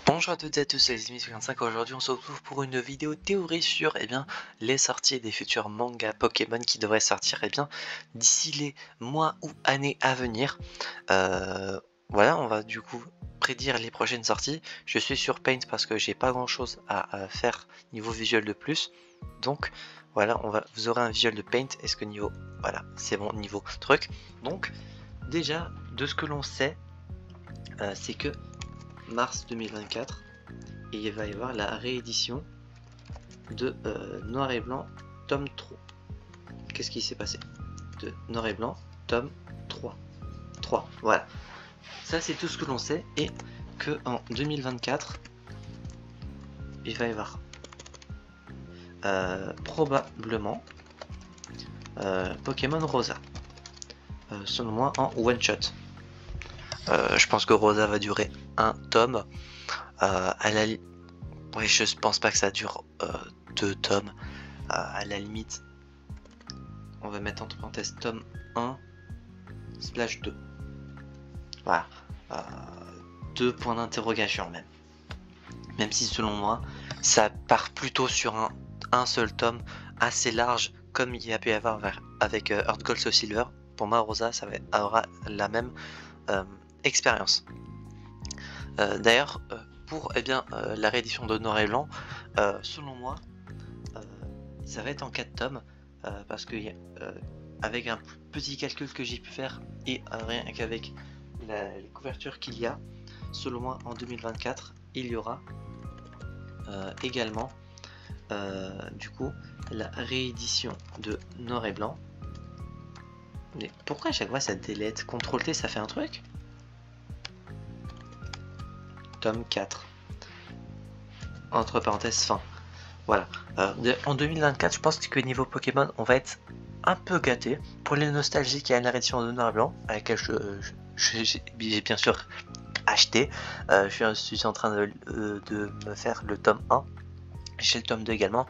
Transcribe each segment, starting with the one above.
Bonjour à toutes et à tous, c'est Zimi55. Aujourd'hui on se retrouve pour une vidéo théorie sur les sorties des futurs mangas Pokémon qui devraient sortir d'ici les mois ou années à venir. Voilà, on va du coup prédire les prochaines sorties. Je suis sur Paint parce que j'ai pas grand chose à faire niveau visuel de plus. Donc voilà, vous aurez un visuel de Paint. Est-ce que niveau... Voilà, c'est bon niveau truc. Donc déjà, de ce que l'on sait, c'est que mars 2024 et il va y avoir la réédition de Noir et Blanc tome 3. Qu'est-ce qui s'est passé? De Noir et Blanc tome 3. Voilà. Ça c'est tout ce que l'on sait et que en 2024 il va y avoir probablement Pokémon Rosa. Selon moi en one shot. Je pense que Rosa va durer un tome. Oui, je pense pas que ça dure 2 tomes. À la limite, on va mettre entre parenthèses tome 1/2. Voilà. 2 points d'interrogation même. Même si selon moi, ça part plutôt sur un seul tome assez large, comme il y a pu y avoir avec Heart Gold Soul Silver. Pour moi, Rosa, ça aura la même expérience. D'ailleurs, pour la réédition de Noir et Blanc, selon moi, ça va être en 4 tomes, parce que avec un petit calcul que j'ai pu faire et rien qu'avec les couvertures qu'il y a, selon moi en 2024 il y aura également du coup la réédition de Noir et Blanc. Mais pourquoi à chaque fois ça délète? CTRL T ça fait un truc? Tome 4 entre parenthèses fin. Voilà. En 2024 je pense que niveau Pokémon on va être un peu gâté. Pour les nostalgiques, il y a la réédition de Noir et Blanc à laquelle j'ai bien sûr acheté. Je suis en train de me faire le tome 1. J'ai le tome 2 également.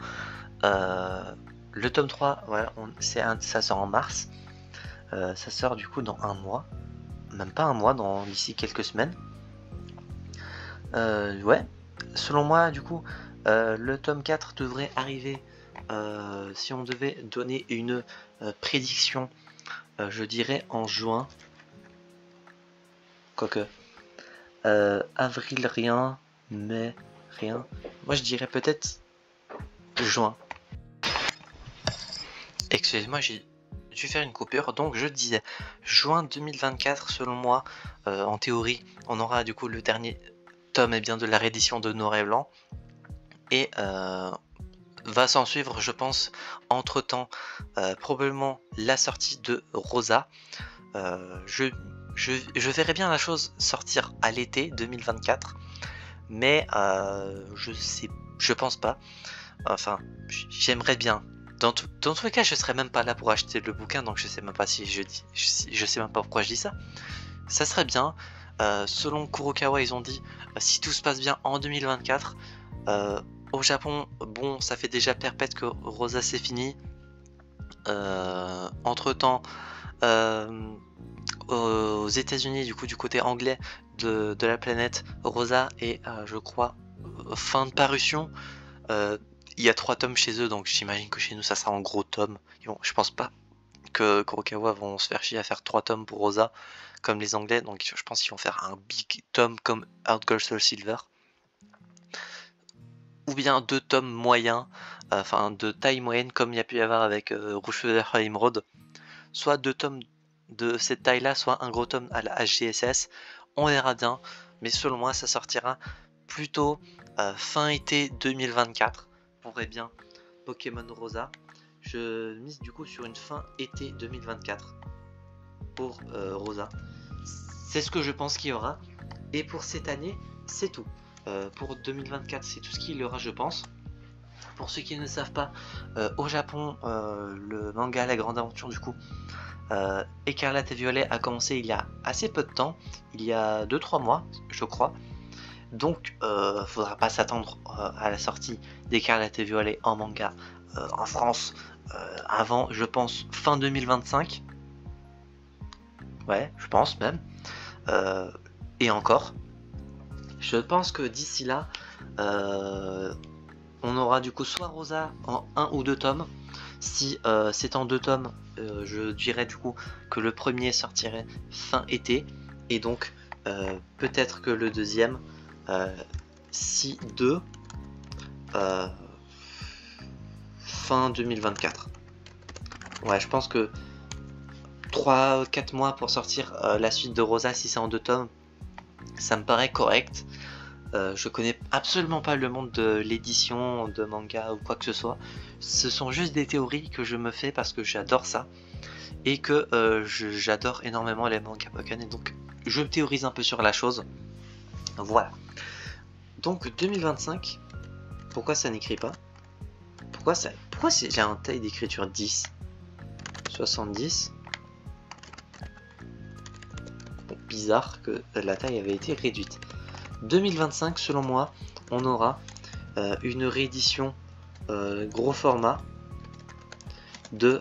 Le tome 3, voilà, ça sort en mars. Ça sort du coup dans un mois. Même pas un mois, d'ici quelques semaines. Ouais. Selon moi, du coup, le tome 4 devrait arriver. Si on devait donner une prédiction, je dirais en juin. Quoique. Avril, rien. Mai, rien. Moi, je dirais peut-être juin. Excusez-moi, j'ai dû faire une coupure. Donc, je disais juin 2024, selon moi, en théorie, on aura du coup le dernier tome de la réédition de Noir et Blanc. Et va s'en suivre, je pense, entre temps, probablement la sortie de Rosa. Je verrais bien la chose sortir à l'été 2024, mais je pense pas. Enfin, j'aimerais bien. Dans tous les cas, je serais même pas là pour acheter le bouquin, donc je sais même pas si je sais même pas pourquoi je dis ça. Ça serait bien. Selon Kurokawa, ils ont dit si tout se passe bien en 2024. Au Japon, bon, ça fait déjà perpète que Rosa c'est fini. Entre temps, aux États-Unis, du coup, du côté anglais de la planète, Rosa est, je crois, fin de parution. Il y a 3 tomes chez eux, donc j'imagine que chez nous ça sera en gros tomes. Je pense pas que Kurokawa vont se faire chier à faire 3 tomes pour Rosa comme les Anglais, donc je pense qu'ils vont faire un big tome comme Heart Gold Soul Silver. Ou bien 2 tomes moyens, enfin de taille moyenne comme il y a pu y avoir avec Rouge Feu Vert Emerald. Soit 2 tomes de cette taille là, soit un gros tome à la HGSS. On verra bien, mais selon moi ça sortira plutôt fin été 2024. Pourrait bien Pokémon Rosa. Je mise du coup sur une fin été 2024 pour Rosa. C'est ce que je pense qu'il y aura. Et pour cette année, c'est tout. Pour 2024, c'est tout ce qu'il y aura, je pense. Pour ceux qui ne savent pas, au Japon, le manga La Grande Aventure, du coup, Écarlate et Violet a commencé il y a assez peu de temps, il y a 2-3 mois, je crois. Donc, faudra pas s'attendre à la sortie d'Écarlate et Violet en manga en France avant, je pense, fin 2025. Ouais, je pense même. Et encore. Je pense que d'ici là, on aura du coup soit Rosa en 1 ou 2 tomes. Si c'est en 2 tomes, je dirais du coup que le premier sortirait fin été. Et donc peut-être que le deuxième, si 2, fin 2024. Ouais, je pense que 3-4 mois pour sortir la suite de Rosa si c'est en 2 tomes, ça me paraît correct. Je connais absolument pas le monde de l'édition de manga ou quoi que ce soit. Ce sont juste des théories que je me fais parce que j'adore ça et que j'adore énormément les mangas Pokémon, et donc je théorise un peu sur la chose. Voilà. Donc 2025, pourquoi ça n'écrit pas? Pourquoi j'ai un taille d'écriture 10 70? Bon, bizarre que la taille avait été réduite. 2025, selon moi, on aura une réédition gros format de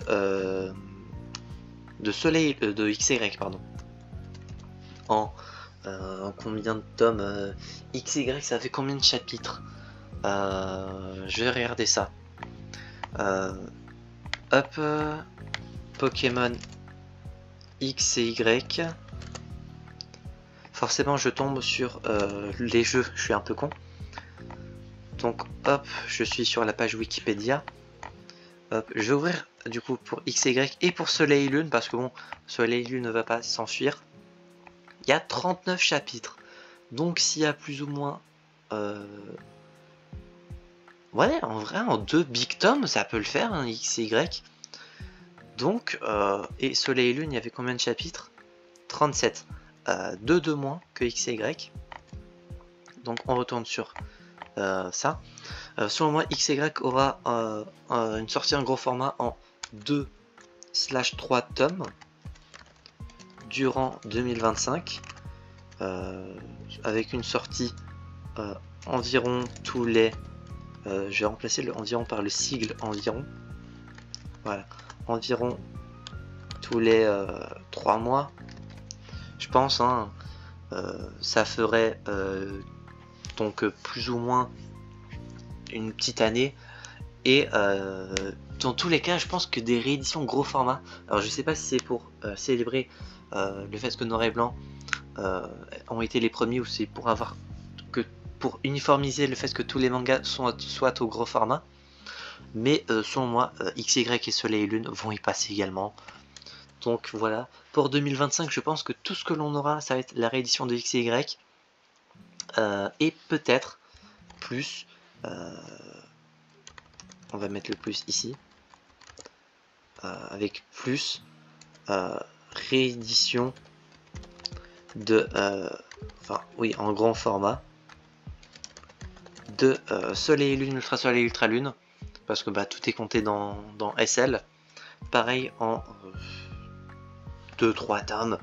Soleil de XY, pardon. En combien de tomes? XY, ça fait combien de chapitres? Je vais regarder ça. Hop, Pokémon X et Y. Forcément, je tombe sur les jeux, je suis un peu con. Donc, hop, je suis sur la page Wikipédia. Hop, je vais ouvrir du coup pour XY et pour Soleil et Lune, parce que bon, Soleil et Lune ne va pas s'enfuir. Il y a 39 chapitres. Donc, s'il y a plus ou moins. Ouais, en vrai, en 2 big tomes, ça peut le faire, hein, X et Y. Donc, et Soleil et Lune, il y avait combien de chapitres? 37. 2 de moins que X et Y. Donc, on retourne sur ça. Selon moi, XY aura une sortie en gros format en 2/3 tomes durant 2025, avec une sortie environ tous les... je vais remplacer le environ par le sigle environ. Voilà, environ tous les 3 mois, je pense, hein. Ça ferait donc plus ou moins une petite année. Et dans tous les cas, je pense que des rééditions gros format, alors je sais pas si c'est pour célébrer le fait que Noir et Blanc ont été les premiers, ou c'est pour avoir pour uniformiser le fait que tous les mangas soient au gros format, mais selon moi, XY et Soleil et Lune vont y passer également. Donc voilà, pour 2025, je pense que tout ce que l'on aura, ça va être la réédition de XY, et peut-être plus, on va mettre le plus ici, avec plus réédition de, enfin oui, en grand format, de Soleil et Lune, Ultra Soleil, Ultra Lune, parce que bah, tout est compté dans SL. Pareil en 2-3 tomes,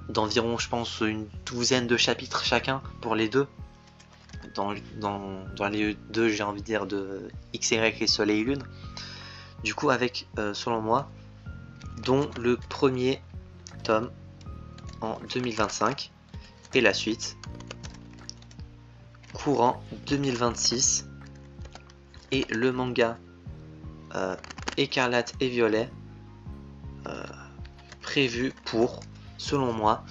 d'environ, je pense, une douzaine de chapitres chacun pour les deux. Dans les deux, j'ai envie de dire, de XY et Soleil et Lune. Du coup, avec, selon moi, dont le premier tome en 2025 et la suite courant 2026, et le manga Écarlate et Violet prévu pour, selon moi,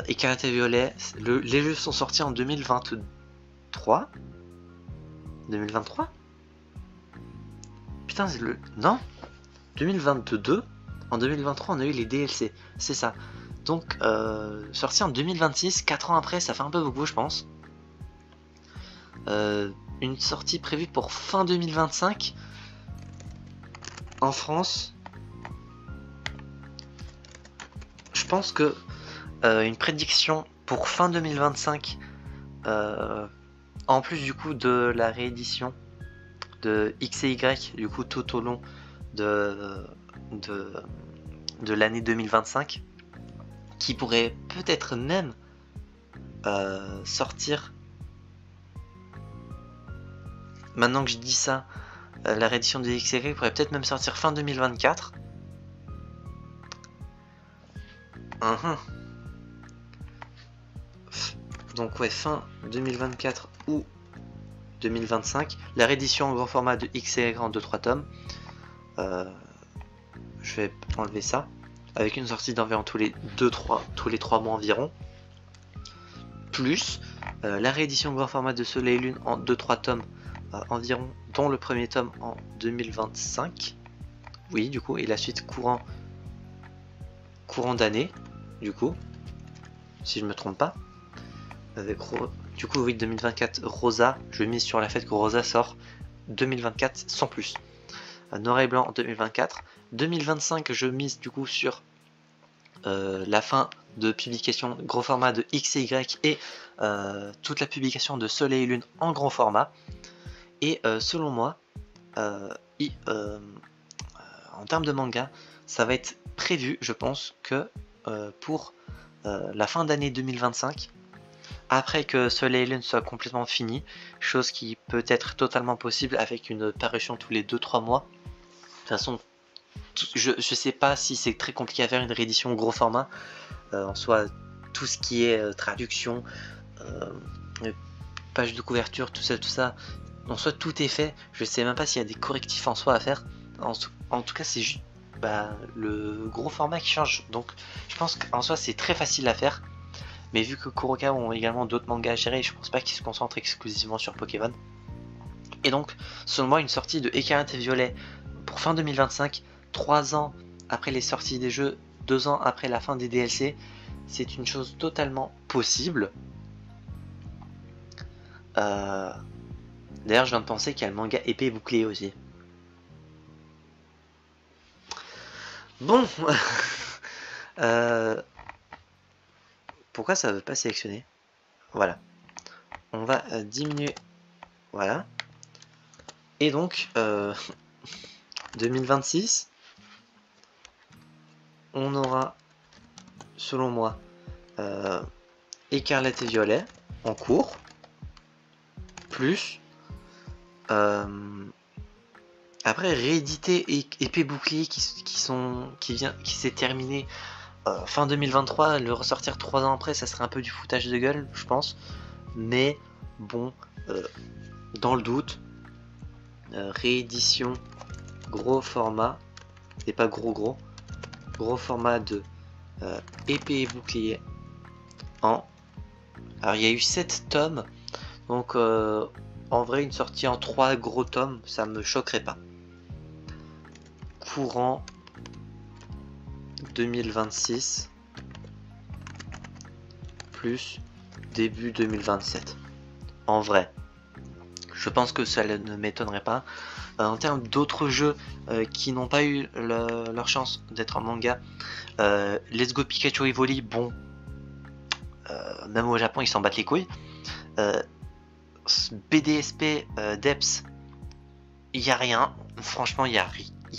Écarlate et Violet, les jeux sont sortis en 2023. 2023 Putain, c'est le... Non, 2022. En 2023, on a eu les DLC, c'est ça. Donc, sorti en 2026, 4 ans après, ça fait un peu beaucoup, je pense. Une sortie prévue pour fin 2025 en France. Je pense que une prédiction pour fin 2025, en plus du coup de la réédition de X et Y, du coup tout au long de l'année 2025, qui pourrait peut-être même sortir. Maintenant que je dis ça, la réédition de X et Y pourrait peut-être même sortir fin 2024. Donc ouais, fin 2024 ou 2025. La réédition en grand format de X et Y en 2-3 tomes. Je vais enlever ça. Avec une sortie d'environ tous les 3 mois environ. Plus la réédition grand format de Soleil et Lune en 2-3 tomes environ, dont le premier tome en 2025. Oui, du coup, et la suite courant d'année, du coup, si je me trompe pas. Avec du coup, oui, 2024 Rosa, je mise sur la fête que Rosa sort 2024 sans plus. Noir et blanc en 2024. 2025, je mise du coup sur la fin de publication gros format de X et Y et toute la publication de Soleil et Lune en grand format. Et selon moi, en termes de manga, ça va être prévu, je pense, que pour la fin d'année 2025, après que Soleil et Lune soit complètement fini, chose qui peut être totalement possible avec une parution tous les 2-3 mois. De toute façon, je sais pas si c'est très compliqué à faire une réédition gros format. En soi, tout ce qui est traduction, page de couverture, tout ça, en soi tout est fait. Je sais même pas s'il y a des correctifs en soi à faire. En tout cas, c'est juste le gros format qui change. Donc, je pense qu'en soi, c'est très facile à faire. Mais vu que Kurokawa ont également d'autres mangas à gérer, je pense pas qu'ils se concentrent exclusivement sur Pokémon. Et donc, selon moi, une sortie de Écarlate et Violet pour fin 2025, 3 ans après les sorties des jeux, 2 ans après la fin des DLC, c'est une chose totalement possible. D'ailleurs, je viens de penser qu'il y a le manga épée et bouclier aussi. Bon, pourquoi ça veut pas sélectionner? Voilà. On va diminuer. Voilà. Et donc, 2026, on aura, selon moi, Écarlate et Violet en cours, plus après rééditer épée bouclier qui s'est terminé fin 2023, le ressortir 3 ans après, ça serait un peu du foutage de gueule, je pense. Mais bon, dans le doute, réédition gros format, et pas gros format de épée et bouclier en... Alors il y a eu 7 tomes, donc en vrai une sortie en 3 gros tomes, ça me choquerait pas. Courant 2026 plus début 2027. En vrai, je pense que ça ne m'étonnerait pas. En termes d'autres jeux qui n'ont pas eu leur chance d'être en manga, Let's Go Pikachu Evoli, bon, même au Japon ils s'en battent les couilles. BDSP Depths, il n'y a rien, franchement il n'y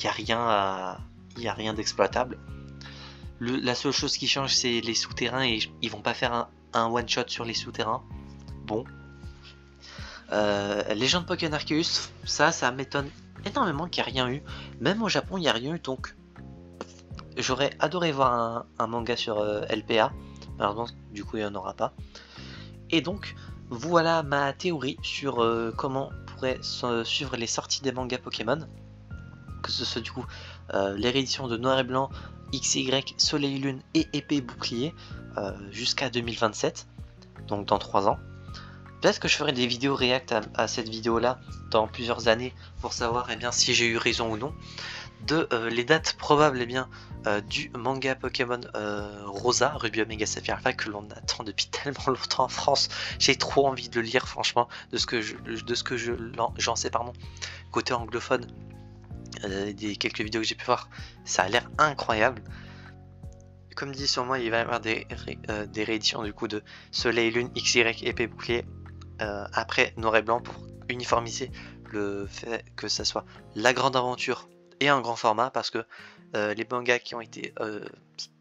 a rien d'exploitable. La seule chose qui change c'est les souterrains et ils vont pas faire un one shot sur les souterrains. Bon. Légende Pokémon Arceus, ça m'étonne énormément qu'il n'y ait rien eu. Même au Japon il n'y a rien eu, donc j'aurais adoré voir un manga sur LPA. Malheureusement du coup il n'y en aura pas. Et donc voilà ma théorie sur comment on pourrait suivre les sorties des mangas Pokémon. Que ce soit du coup les rééditions de Noir et Blanc, XY, Soleil et Lune et Épée et Bouclier jusqu'à 2027, donc dans 3 ans. Peut-être que je ferai des vidéos react à cette vidéo là dans plusieurs années pour savoir bien, si j'ai eu raison ou non de les dates probables du manga Pokémon Rosa, Ruby Omega Sapphire Alpha, que l'on attend depuis tellement longtemps en France. J'ai trop envie de le lire franchement, de ce que j'en sais pardon, côté anglophone. Des quelques vidéos que j'ai pu voir, ça a l'air incroyable. Comme dit sur moi, il va y avoir des rééditions du coup de Soleil et Lune, XY, Épée Bouclier après Noir et Blanc pour uniformiser le fait que ça soit la grande aventure et un grand format, parce que les mangas qui ont été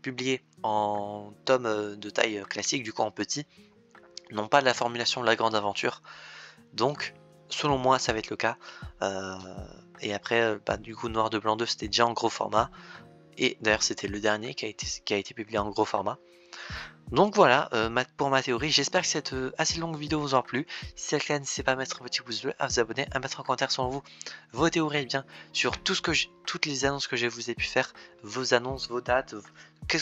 publiés en tomes de taille classique, du coup en petit, n'ont pas la formulation de la grande aventure. Donc selon moi ça va être le cas. Et après du coup Noir de Blanc 2 c'était déjà en gros format, et d'ailleurs c'était le dernier qui a été publié en gros format. Donc voilà, pour ma théorie, j'espère que cette assez longue vidéo vous aura plu. Si c'est le cas, n'hésitez pas à mettre un petit pouce bleu, à vous abonner, à mettre en commentaire selon vous vos théories bien sur tout ce que toutes les annonces que je vous ai pu faire, vos annonces, vos dates,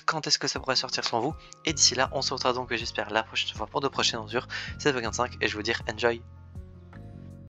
quand est-ce que ça pourrait sortir selon vous. Et d'ici là, on se retrouvera donc j'espère la prochaine fois pour de prochaines aventures. C'est 25 et je vous dire enjoy.